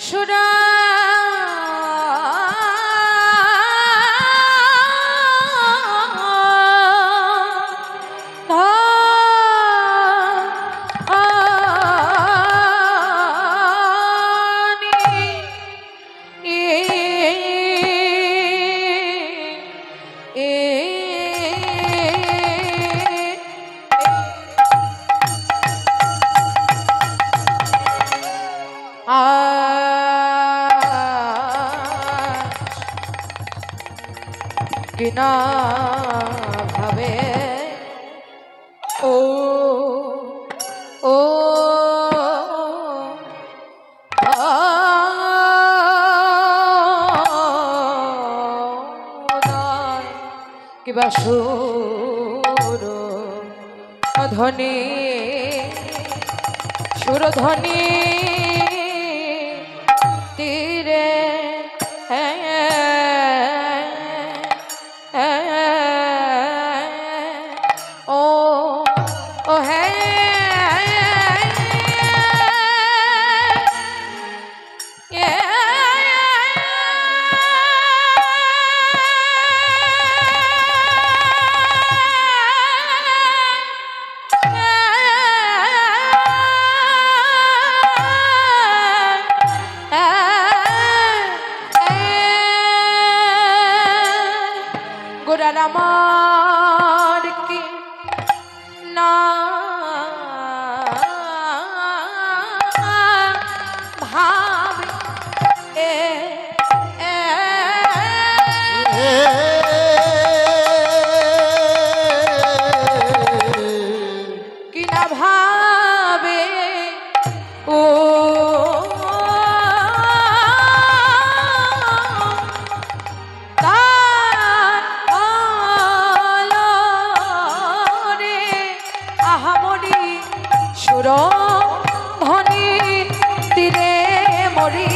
সুরা কিনা ভাবে ও ও কিবা সুর ধ্বনি সুরধ্বনি তীরে গোড়ার আমার কি না ভাবে কি না ভাবে ও সুর ধ্বনি তীরে মরি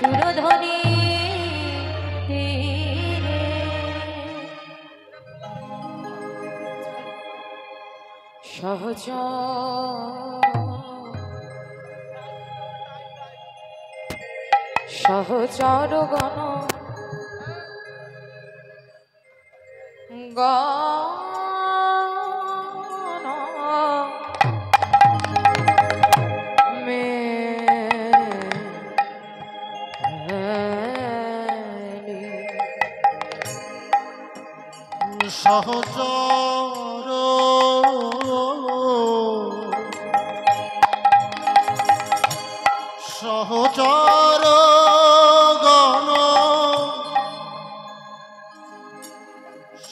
সুরধ্বনি তীরে সহজ সহচর গণ গণ সহচর সহচর গণ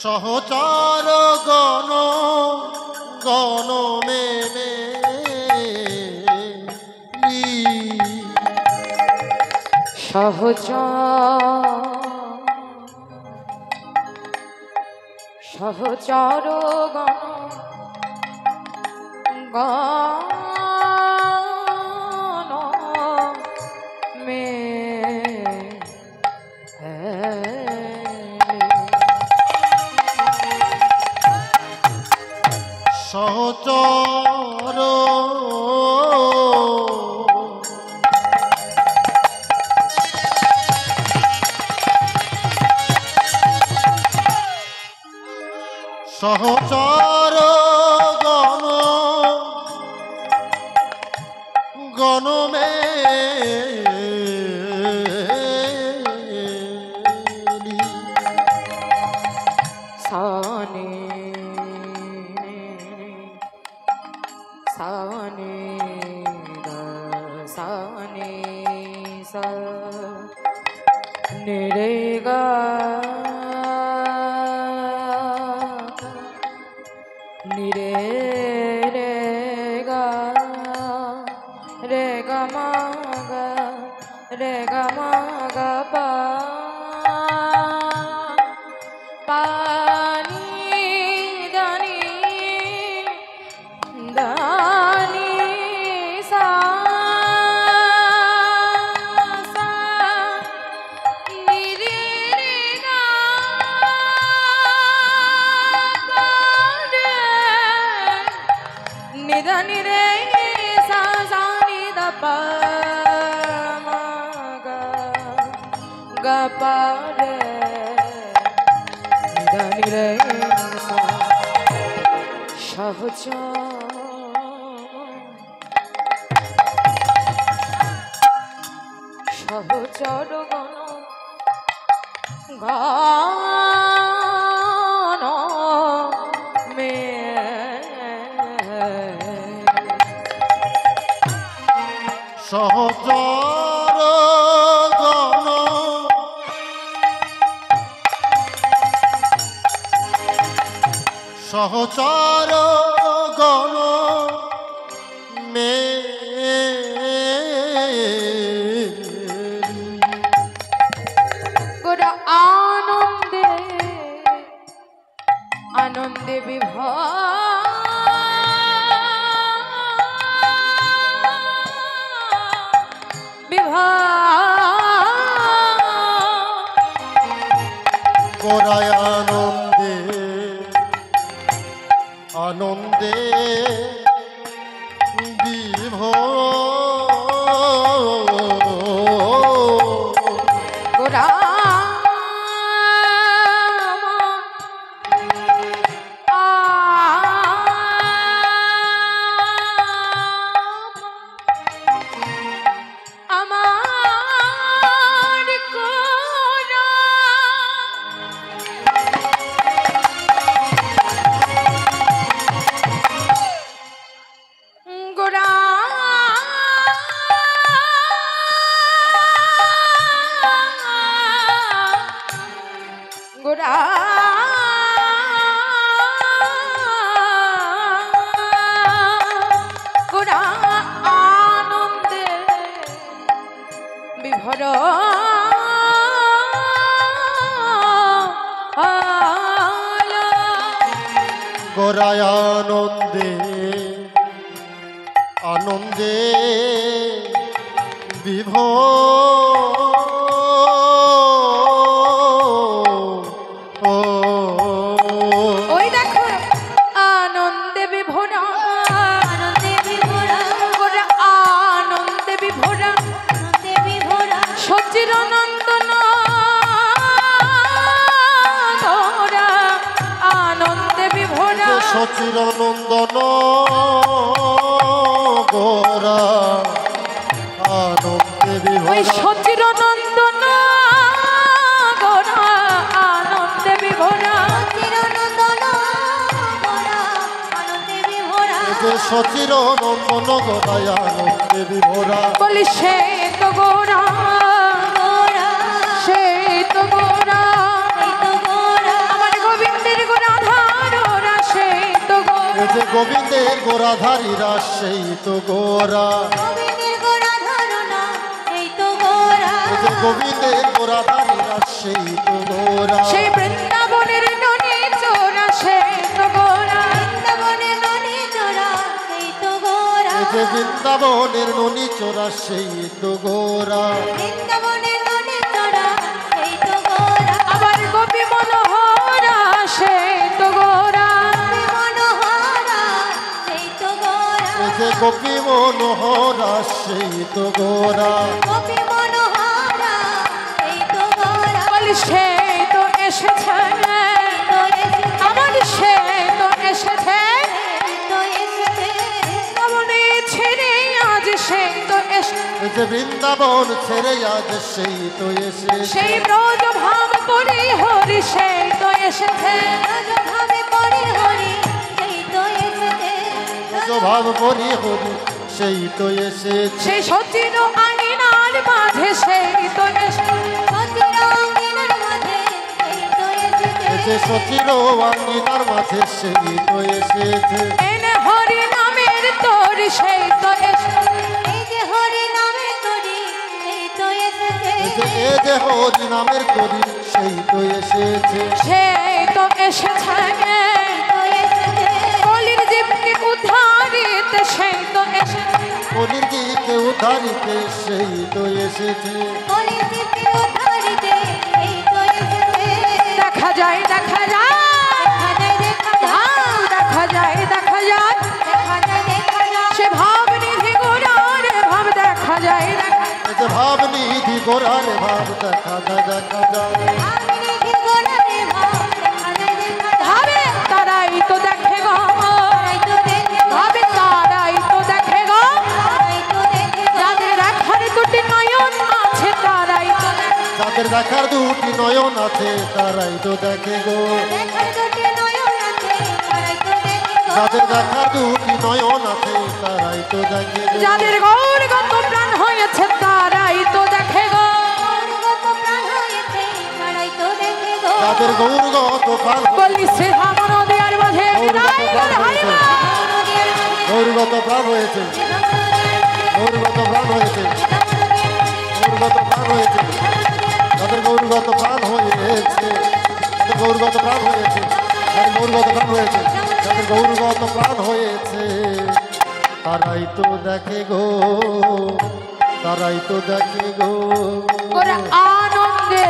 সহচর গণ গণ মেনে সহজ সহচর গণ গণ মে সহচর সহচর গণ গণ মেলি সানে সানে সানে সা রে গা নিরে রে গা রে গা মা গা রে গা মা গা পা পানি দানি দানি সা সা নিরে রে গা পা রে নিদানি রে সা সা নি দা পা মা গা গা পা রে নিদানি রে সা সহজ সহচর গণ গান মে সহচর গণ সহচর গণ গোরা আনন্দে আনন্দে বিভা গোরায় আনন্দে আনন্দে গোরা আমার গোরা গোরা গোরা গোরা আনন্দে বিভোর গোরায় আনন্দে আনন্দে বিভোর সচিরনন্দন গোরা আনন্দে বিভোরা যে সচিরনন্দন গোরা আনন্দে ওই বিভোরা সচিরনন্দন গোরা আনন্দে বিভোরা যে সচিরনন্দন গোরায় আনন্দে বিভোরা বলি সে তো গোরা সে তো গোরা আমার গোবিন্দের গোরাধারা সে তো গোরা এ যে গোবিন্দের গোরাধারীরা সেই তো গোরা এ যে গোবিন্দের গোরাধারীরা সেই তো গোরা সেই বৃন্দাবনের ননি চোরা সে তো গোরা এ যে বৃন্দাবনের ননি চোরা সেই তো গোরা আবার গোপী মনোহরা সে তো গোরা এ যে গোপী মনোহরা সেই তো গোরা বলি সে তো এসেছে আমার সে তো এসেছে বৃন্দাবনে ছেড়ে আজ সে তো এসেছে এ যে বৃন্দাবন ছেড়ে আজ সেই তো এসে সেই ব্রজ ভাব পরি হরি সে তো এসেছে ভাব করি হরি সেই তো এসেছে সেই সচিন আঙিনার মাঝে সেই তো এসেছে এ যে সচির আঙ্গিনার মাঝে সেই তো এসেছে এনে হরি নামের তোর সেই তো এসেছে এ যে হরি নামের করি সেই তো এসেছে সেই তো এসেছে কলির জীবকে উদ্ধারিতে সেই তো এসেছে কলির গীতে উদ্ধারিতে সেই তো এসেছে দেখা যায় দেখা যায় দেখা যায় দেখা যায় সে ভাব নিধি গোরার ভাব দেখা যায় দেখা এ যে ভাব নিধি গোরার ভাব দেখা যায় দেখা যায় ভাবে তারাই তো দেখে গো ভাবে তারাই তো দেখে গো যাদের দেখার দুটি নয়ন আছে তারাই তো দেখে যাদের দেখার দুটি নয়ন আছে তারাই তো দেখে গো যাদের দেখার দুটি নয়ন আছে তারাই তো দেখে গো যাদের গৌরগত প্রাণ হয়েছে তারাই তো দেখে গো যাদের গৌরগত প্রাণ বলি সে হামন দেয়ার মাঝে গৌরগত প্রাণ হয়েছে গৌরগত প্রাণ হয়েছে গৌরগত প্রাণ হয়েছে যাদের গৌরগত প্রাণ হয়েছে যাদের গৌরগত প্রাণ হয়েছে যাদের গৌরগত প্রাণ হয়েছে যাদের গৌরগত প্রাণ হয়েছে তারাই তো দেখে গো তারাই তো দেখে গো ওরা আনন্দে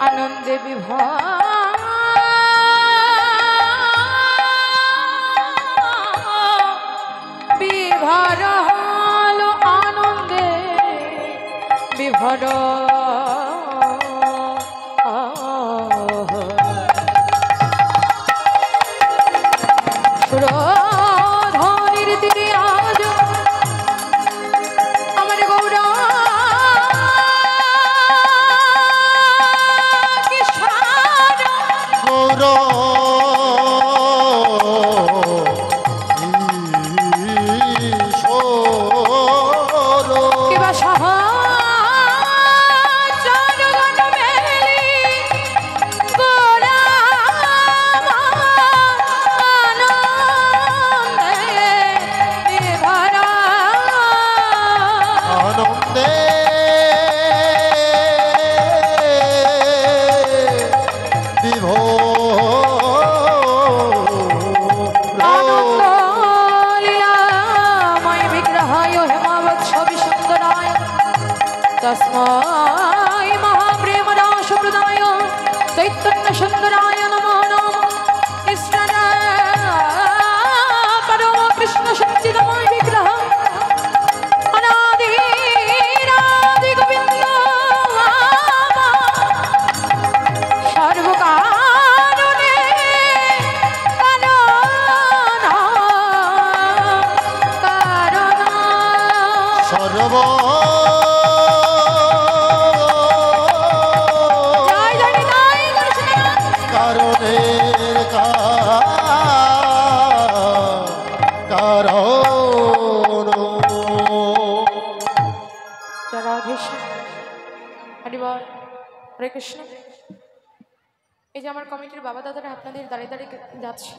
আনন্দে বিভর হলো আনন্দে বিভর সুরধনির দিদি আজ আমার গৌরা গৌর কিবা সহচরগণ মেলি গোরা আনন্দে বিভরা আনন্দে আনন্দ লীলাময় বিগ্রহায় হেমাবৎ ছবি সুন্দরায় তস্মাই মহাপ্রেম রাস প্রদায় চৈতন্য সুন্দরায় নমো নমঃ কৃষ্ণ পরম কৃষ্ণ সচ্চিদময় বিগ্রহ অনাদিরা ভব জয় জয় জয় কৃষ্ণ কারণের কারণ জয় রাধেশ্যাম হরি বল হরে কৃষ্ণ। এই যে আমার কমিটির বাবা দাদারা আপনাদের দাঁড়িয়ে দাঁড়িয়ে যাচ্ছে।